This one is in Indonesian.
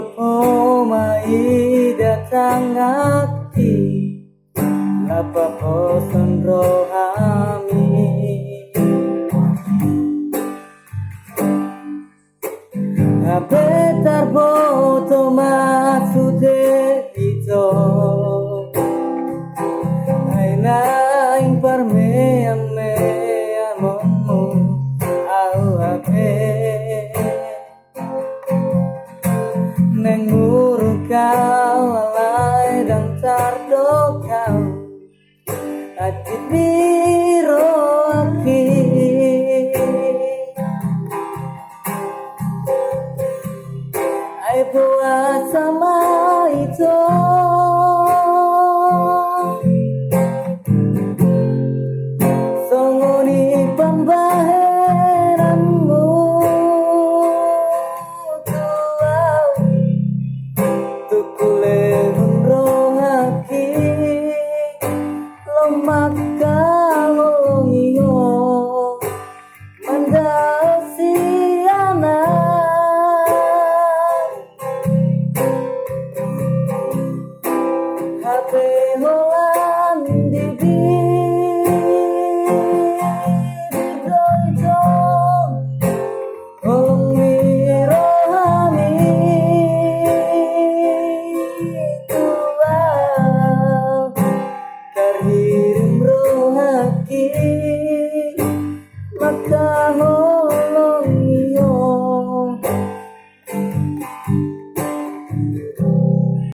Yopo mai datang hati Lapa poson rohami Apetar boto maksude ito Ay naing parme ame amomu au ape Nenguru kau alai dan tardo kau Adit biro aki Ay puasa ma ito Songoni pambaheranmu Tukule hunrohaki Lomaka longingo Mandasi Hati holang di bibir doido Ongi rohani Tuau Karhirim rohaki Maka